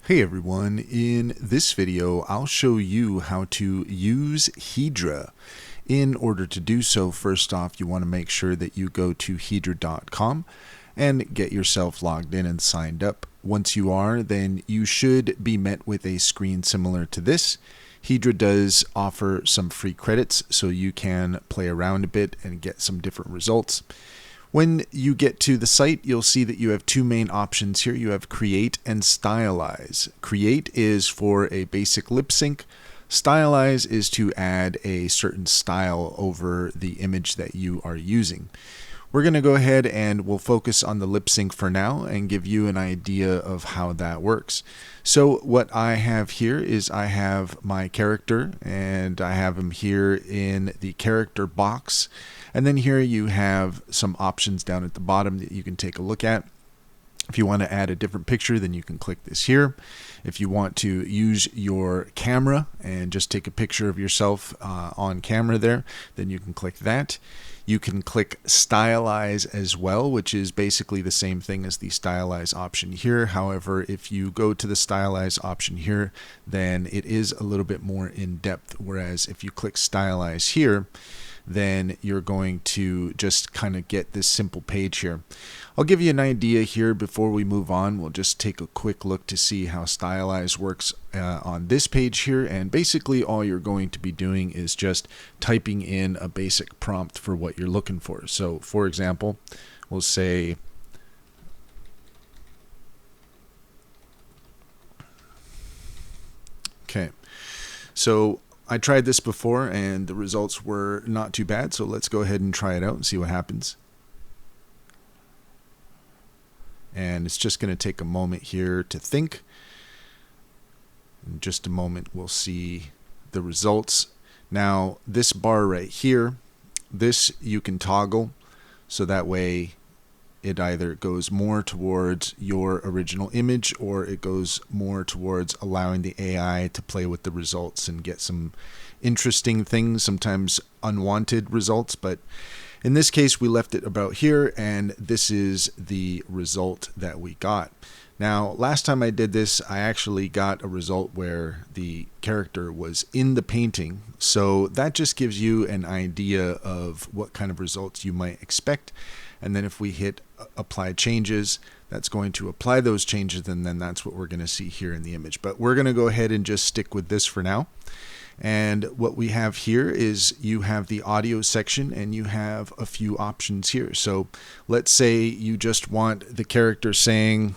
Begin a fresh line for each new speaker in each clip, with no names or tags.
Hey everyone, in this video I'll show you how to use Hedra. In order to do so, first off you want to make sure that you go to hedra.com and get yourself logged in and signed up. Once you are, then you should be met with a screen similar to this. Hedra does offer some free credits, so you can play around a bit and get some different results. When you get to the site, you'll see that you have two main options here. You have Create and Stylize. Create is for a basic lip sync. Stylize is to add a certain style over the image that you are using. We're going to go ahead and we'll focus on the lip sync for now and give you an idea of how that works. So what I have here is I have my character and I have him here in the character box. And then here you have some options down at the bottom that you can take a look at. If you want to add a different picture, then you can click this here. If you want to use your camera and just take a picture of yourself on camera there, then you can click that. You can click Stylize as well, which is basically the same thing as the Stylize option here. However, if you go to the Stylize option here, then it is a little bit more in depth. Whereas if you click Stylize here, then you're going to just kind of get this simple page here. I'll give you an idea here before we move on. We'll just take a quick look to see how Stylize works on this page here. And basically all you're going to be doing is just typing in a basic prompt for what you're looking for. So for example, we'll say okay. So I tried this before and the results were not too bad, so let's go ahead and try it out and see what happens. And it's just going to take a moment here to think. In just a moment we'll see the results. Now this bar right here, this you can toggle so that way it either goes more towards your original image or it goes more towards allowing the AI to play with the results and get some interesting things, sometimes unwanted results. But in this case, we left it about here, and this is the result that we got. Now, last time I did this, I actually got a result where the character was in the painting. So that just gives you an idea of what kind of results you might expect. And then if we hit apply changes, that's going to apply those changes, and then that's what we're going to see here in the image. But we're going to go ahead and just stick with this for now. And what we have here is you have the audio section and you have a few options here. So let's say you just want the character saying,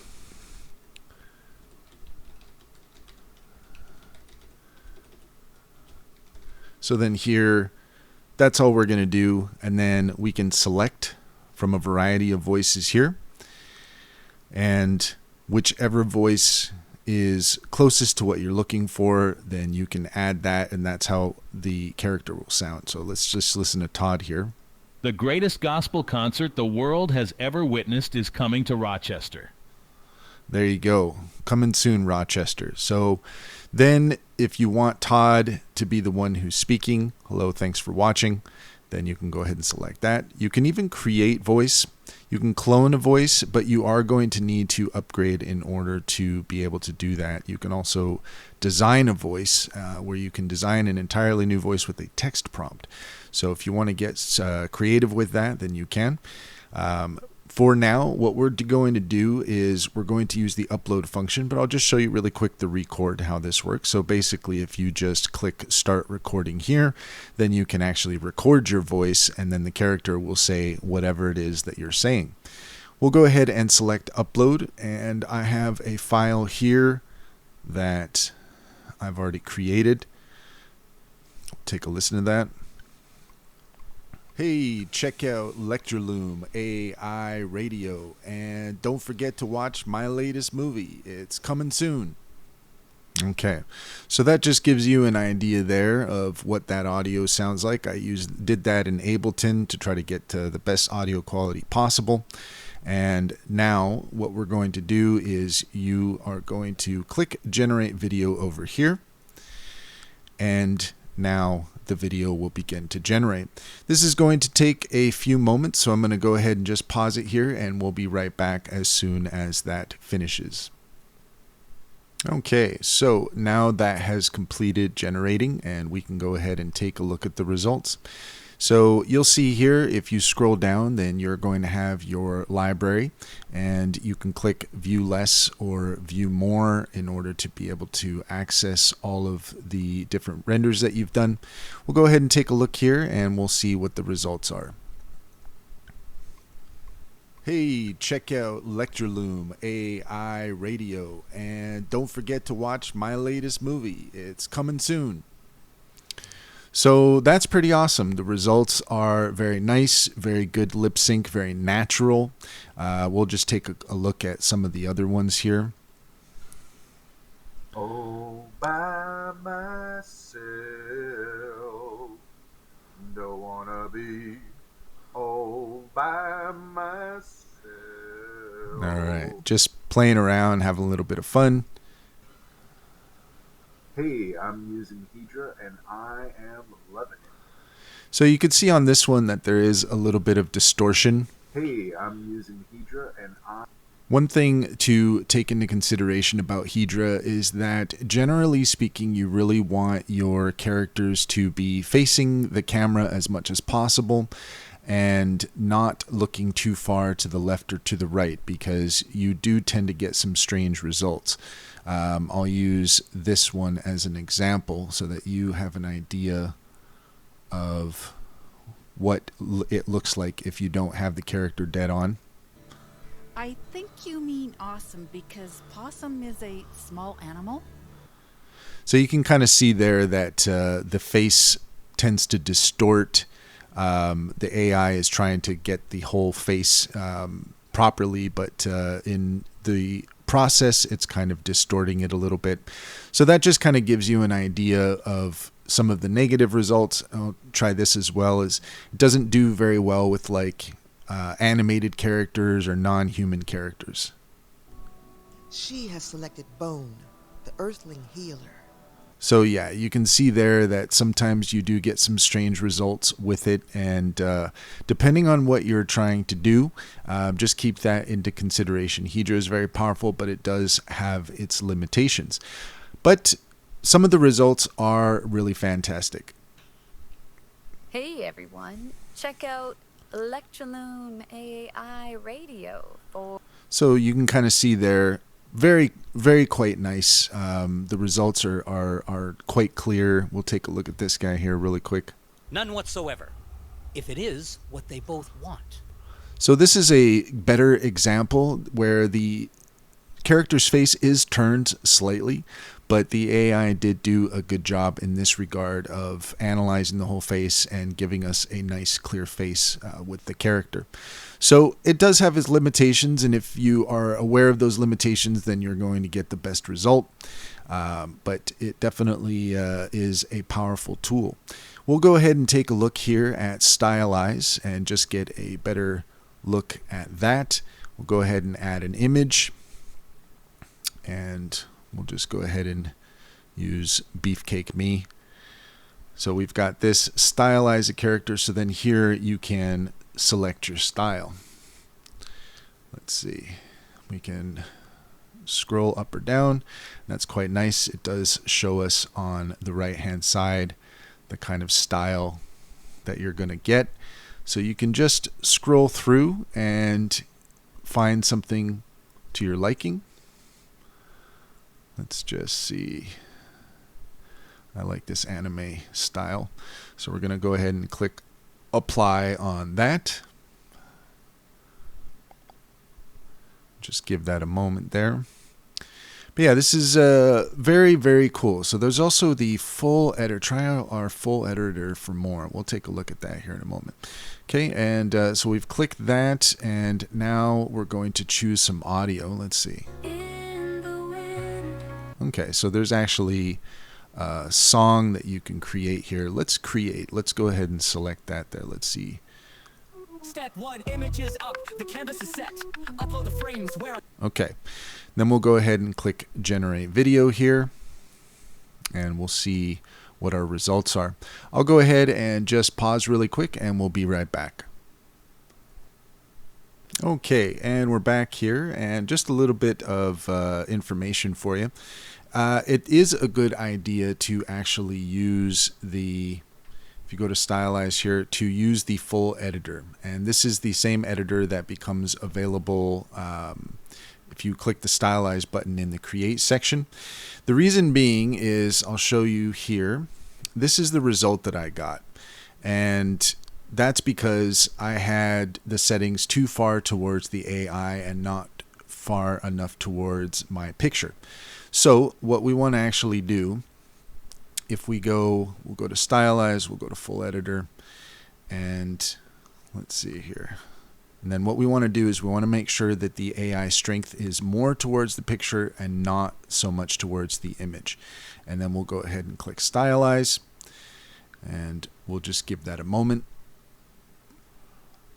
so then here, that's all we're going to do. And then we can select from a variety of voices here. And whichever voice is closest to what you're looking for, then you can add that, and that's how the character will sound. So let's just listen to Todd here.
The greatest gospel concert the world has ever witnessed is coming to Rochester.
There you go. Coming soon, Rochester. So then if you want Todd to be the one who's speaking, hello, thanks for watching, then you can go ahead and select that. You can even create voice. You can clone a voice, but you are going to need to upgrade in order to be able to do that. You can also design a voice where you can design an entirely new voice with a text prompt. So if you want to get creative with that, then you can. For now, what we're going to do is we're going to use the upload function, but I'll just show you really quick the record, how this works. So basically, if you just click start recording here, then you can actually record your voice, and then the character will say whatever it is that you're saying. We'll go ahead and select upload, and I have a file here that I've already created. Take a listen to that. Hey, check out Lectureloom AI Radio, and don't forget to watch my latest movie. It's coming soon. Okay, so that just gives you an idea there of what that audio sounds like. I did that in Ableton to try to get to the best audio quality possible. And now what we're going to do is you are going to click Generate Video over here, and now the video will begin to generate. This is going to take a few moments, so I'm going to go ahead and just pause it here, and we'll be right back as soon as that finishes. Okay, so now that has completed generating, and we can go ahead and take a look at the results. So you'll see here, if you scroll down, then you're going to have your library, and you can click view less or view more in order to be able to access all of the different renders that you've done. We'll go ahead and take a look here, and we'll see what the results are. Hey, check out Lectureloom AI Radio, and don't forget to watch my latest movie. It's coming soon. So that's pretty awesome. The results are very nice, very good lip sync, very natural. We'll just take a look at some of the other ones here.
All by myself, don't wanna be all by myself.
All right, just playing around, having a little bit of fun.
Hey, I'm using Hedra and I am loving it.
So you can see on this one that there is a little bit of distortion.
Hey, I'm using Hedra and
One thing to take into consideration about Hedra is that, generally speaking, you really want your characters to be facing the camera as much as possible and not looking too far to the left or to the right, because you do tend to get some strange results. I'll use this one as an example so that you have an idea of what it looks like if you don't have the character dead on.
I think you mean awesome because possum is a small animal.
So you can kind of see there that the face tends to distort. The AI is trying to get the whole face properly, but in the process, it's kind of distorting it a little bit. So that just kind of gives you an idea of some of the negative results. I'll try this as well. It doesn't do very well with like animated characters or non-human characters.
She has selected Bone, the Earthling healer.
So yeah, you can see there that sometimes you do get some strange results with it, and depending on what you're trying to do, just keep that into consideration. Hedra is very powerful, but it does have its limitations. But some of the results are really fantastic.
Hey everyone, check out Lectureloom AI Radio for...
So you can kind of see there, very, very quite nice. The results are quite clear. We'll take a look at this guy here really quick.
None whatsoever. If it is what they both want.
So this is a better example where the character's face is turned slightly, but the AI did do a good job in this regard of analyzing the whole face and giving us a nice clear face with the character. So it does have its limitations, and if you are aware of those limitations, then you're going to get the best result. But it definitely is a powerful tool. We'll go ahead and take a look here at Stylize and just get a better look at that. We'll go ahead and add an image, and we'll just go ahead and use Beefcake Me. So we've got this stylize a character. So then here you can select your style. Let's see. We can scroll up or down. That's quite nice. It does show us on the right hand side the kind of style that you're going to get. So you can just scroll through and find something to your liking. Let's just see. I like this anime style. So we're going to go ahead and click apply on that. Just give that a moment there. But yeah, this is very, very cool. So there's also the full editor. Try out our full editor for more. We'll take a look at that here in a moment. Okay, and so we've clicked that, and now we're going to choose some audio. Let's see. Okay, so there's actually a song that you can create here. Let's go ahead and select that there. Let's see.
Step 1, image is up, the canvas is set. Upload the frames where...
Okay, then we'll go ahead and click generate video here, and we'll see what our results are. I'll go ahead and just pause really quick, and we'll be right back. Okay, and we're back here, and just a little bit of information for you. It is a good idea to actually use the, if you go to Stylize here, to use the full editor. And this is the same editor that becomes available if you click the Stylize button in the Create section. The reason being is, I'll show you here, this is the result that I got. And that's because I had the settings too far towards the AI and not far enough towards my picture. So what we want to actually do, if we go, we'll go to Stylize, we'll go to Full Editor, and let's see here. And then what we want to do is we want to make sure that the AI strength is more towards the picture and not so much towards the image. And then we'll go ahead and click Stylize, and we'll just give that a moment.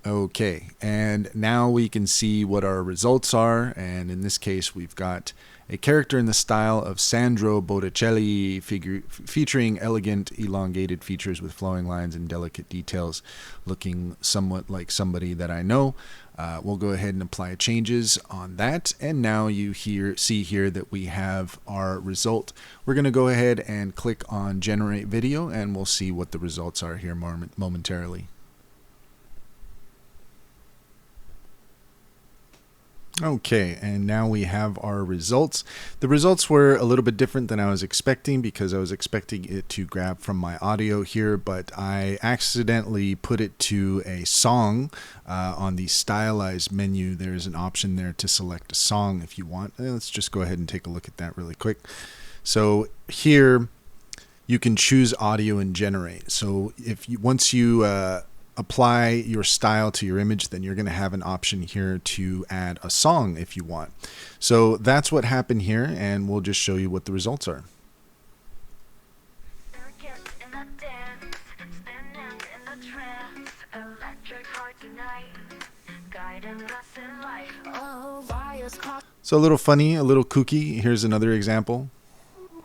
Okay, and now we can see what our results are, and in this case we've got a character in the style of Sandro Botticelli, featuring elegant elongated features with flowing lines and delicate details, looking somewhat like somebody that I know. We'll go ahead and apply changes on that, and now you see here that we have our result. We're going to go ahead and click on Generate Video, and we'll see what the results are here momentarily. Okay, and now we have our results. The results were a little bit different than I was expecting, because I was expecting it to grab from my audio here, but I accidentally put it to a song. On the Stylize menu, there's an option there to select a song if you want. Let's just go ahead and take a look at that really quick. So here you can choose audio and generate. So if you, once you apply your style to your image, then you're going to have an option here to add a song if you want. So that's what happened here, and we'll just show you what the results are. So a little funny, a little kooky. Here's another example.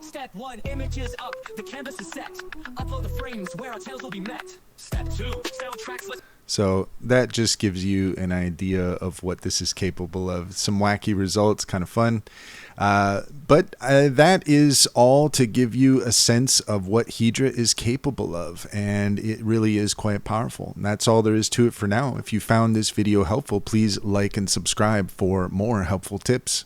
Step 1, image is up, the canvas is set. Upload the frames where our tails will be met. Step 2, sell tracks.
So that just gives you an idea of what this is capable of. Some wacky results, kind of fun. But that is all to give you a sense of what Hedra is capable of. And it really is quite powerful. And that's all there is to it for now. If you found this video helpful, please like and subscribe for more helpful tips.